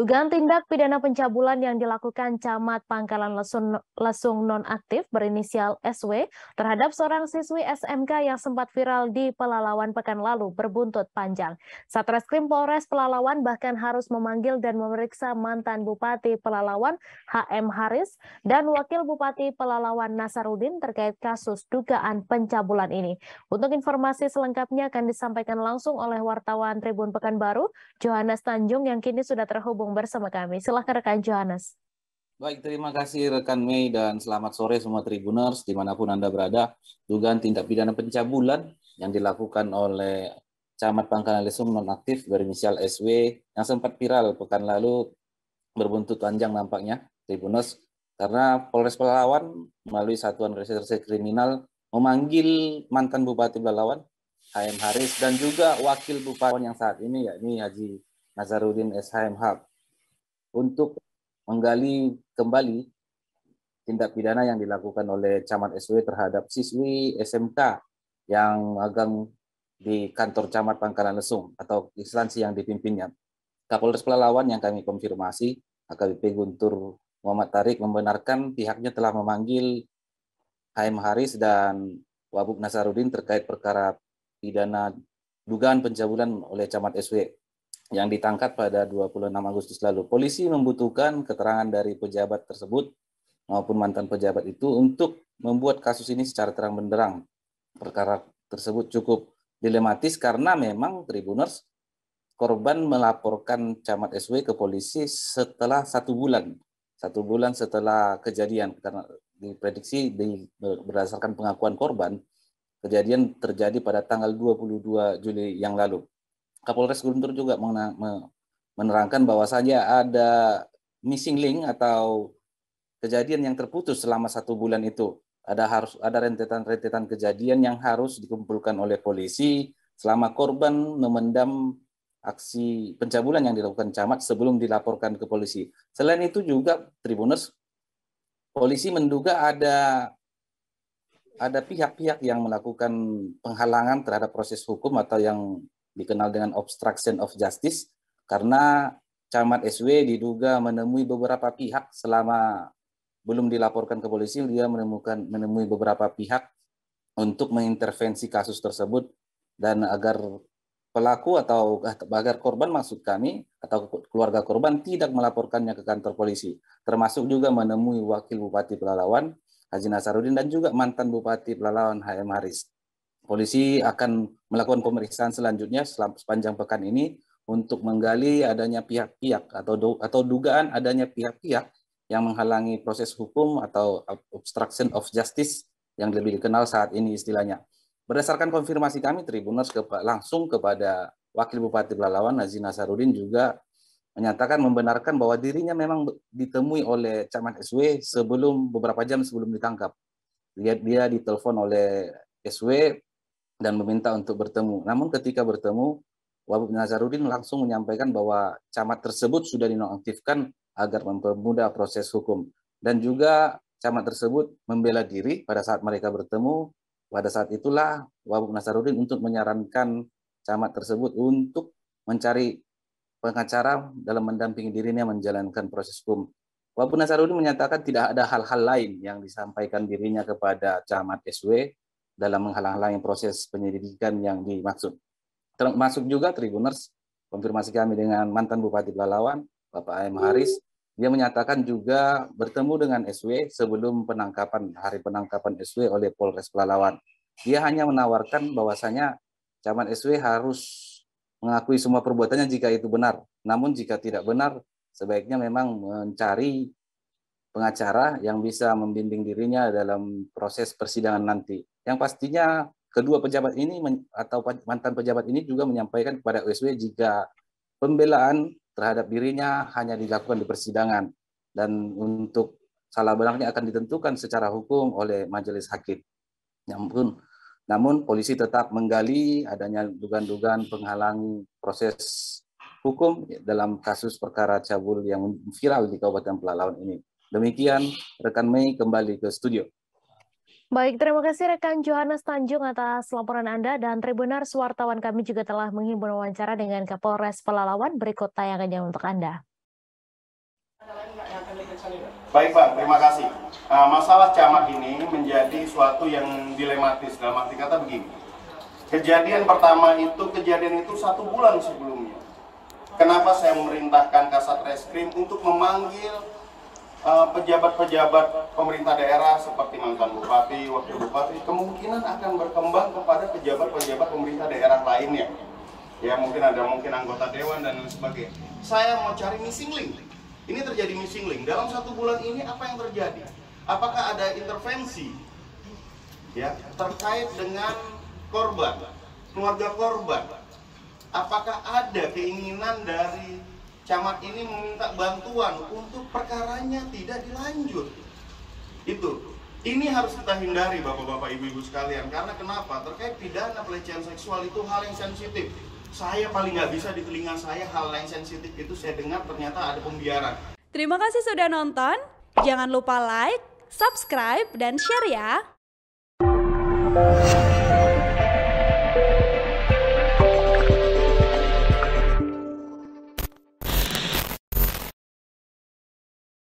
Dugaan tindak pidana pencabulan yang dilakukan Camat Pangkalan Lesung Nonaktif berinisial SW terhadap seorang siswi SMK yang sempat viral di Pelalawan pekan lalu berbuntut panjang. Satreskrim Polres Pelalawan bahkan harus memanggil dan memeriksa mantan Bupati Pelalawan HM Haris dan Wakil Bupati Pelalawan Nasarudin terkait kasus dugaan pencabulan ini. Untuk informasi selengkapnya akan disampaikan langsung oleh wartawan Tribun Pekanbaru, Johannes Tanjung yang kini sudah terhubung bersama kami. Silahkan rekan Johannes. Baik, terima kasih rekan Mei dan selamat sore semua Tribuners dimanapun Anda berada. Dugaan tindak pidana pencabulan yang dilakukan oleh Camat Pangkalan Lesung Nonaktif berinisial SW yang sempat viral pekan lalu berbuntut panjang nampaknya Tribuners karena Polres Pelalawan melalui Satuan Reserse Kriminal memanggil mantan Bupati Pelalawan HM Haris dan juga Wakil Bupati yang saat ini yakni Haji Nazarudin SHMH untuk menggali kembali tindak pidana yang dilakukan oleh Camat SW terhadap siswi SMK yang magang di kantor Camat Pangkalan Lesung atau instansi yang dipimpinnya. Kapolres Pelalawan yang kami konfirmasi, AKBP Guntur Muhammad Tarik membenarkan pihaknya telah memanggil HM Haris dan Wabub Nasarudin terkait perkara pidana dugaan pencabulan oleh Camat SW yang ditangkap pada 26 Agustus lalu. Polisi membutuhkan keterangan dari pejabat tersebut maupun mantan pejabat itu untuk membuat kasus ini secara terang benderang. Perkara tersebut cukup dilematis karena memang Tribuners korban melaporkan Camat SW ke polisi setelah 1 bulan. 1 bulan setelah kejadian, karena diprediksi berdasarkan pengakuan korban, kejadian terjadi pada tanggal 22 Juli yang lalu. Kapolres Guntur juga menerangkan bahwasanya ada missing link atau kejadian yang terputus selama 1 bulan itu. Ada rentetan-rentetan kejadian yang harus dikumpulkan oleh polisi selama korban memendam aksi pencabulan yang dilakukan camat sebelum dilaporkan ke polisi. Selain itu juga Tribuners, polisi menduga ada pihak-pihak yang melakukan penghalangan terhadap proses hukum atau yang dikenal dengan obstruction of justice karena Camat SW diduga menemui beberapa pihak selama belum dilaporkan ke polisi. Dia menemui beberapa pihak untuk mengintervensi kasus tersebut dan agar pelaku atau agar korban, maksud kami, atau keluarga korban tidak melaporkannya ke kantor polisi, termasuk juga menemui Wakil Bupati Pelalawan Haji Nasarudin dan juga mantan Bupati Pelalawan HM Haris. Polisi akan melakukan pemeriksaan selanjutnya sepanjang pekan ini untuk menggali adanya pihak-pihak atau dugaan adanya pihak-pihak yang menghalangi proses hukum atau obstruction of justice yang lebih dikenal saat ini istilahnya. Berdasarkan konfirmasi kami Tribuners langsung kepada Wakil Bupati Pelalawan Haji Nasarudin juga menyatakan membenarkan bahwa dirinya memang ditemui oleh Camat SW beberapa jam sebelum ditangkap. Dia ditelepon oleh SW dan meminta untuk bertemu. Namun ketika bertemu, Wabub Nazarudin langsung menyampaikan bahwa camat tersebut sudah dinonaktifkan agar mempermudah proses hukum. Dan juga camat tersebut membela diri pada saat mereka bertemu. Pada saat itulah Wabub Nazarudin untuk menyarankan camat tersebut untuk mencari pengacara dalam mendampingi dirinya menjalankan proses hukum. Wabub Nazarudin menyatakan tidak ada hal-hal lain yang disampaikan dirinya kepada Camat SW dalam menghalang-halangi proses penyelidikan yang dimaksud. Termasuk juga Tribuners, konfirmasi kami dengan mantan Bupati Pelalawan, Bapak HM Haris, dia menyatakan juga bertemu dengan SW sebelum hari penangkapan SW oleh Polres Pelalawan. Dia hanya menawarkan bahwasanya Camat SW harus mengakui semua perbuatannya jika itu benar. Namun jika tidak benar, sebaiknya memang mencari pengacara yang bisa membimbing dirinya dalam proses persidangan nanti. Yang pastinya kedua pejabat ini atau mantan pejabat ini juga menyampaikan kepada OSW jika pembelaan terhadap dirinya hanya dilakukan di persidangan dan untuk salah benarnya akan ditentukan secara hukum oleh majelis hakim. Namun polisi tetap menggali adanya dugaan-dugaan penghalang proses hukum dalam kasus perkara cabul yang viral di Kabupaten Pelalawan ini. Demikian rekan Mei kembali ke studio. Baik, terima kasih rekan Johannes Tanjung atas laporan Anda dan Tribuners wartawan kami juga telah menghimpun wawancara dengan Kapolres Pelalawan. Berikut tayangannya untuk Anda. Baik Bang, terima kasih. Masalah camat ini menjadi suatu yang dilematis, dalam arti kata begini. Kejadian pertama itu, 1 bulan sebelumnya. Kenapa saya memerintahkan Kasat Reskrim untuk memanggil pejabat-pejabat pemerintah daerah seperti mantan bupati, wakil bupati, kemungkinan akan berkembang kepada pejabat-pejabat pemerintah daerah lainnya. Ya mungkin anggota dewan dan lain sebagainya. Saya mau cari missing link. Ini terjadi missing link. Dalam 1 bulan ini apa yang terjadi? Apakah ada intervensi ya terkait dengan korban, keluarga korban? Apakah ada keinginan dari camat ini meminta bantuan untuk perkaranya tidak dilanjut? Ini harus kita hindari Bapak-bapak, Ibu-ibu sekalian. Karena kenapa? Terkait pidana pelecehan seksual itu hal yang sensitif. Saya paling nggak bisa di telinga saya hal yang sensitif itu saya dengar ternyata ada pembiaran. Terima kasih sudah nonton. Jangan lupa like, subscribe, dan share ya.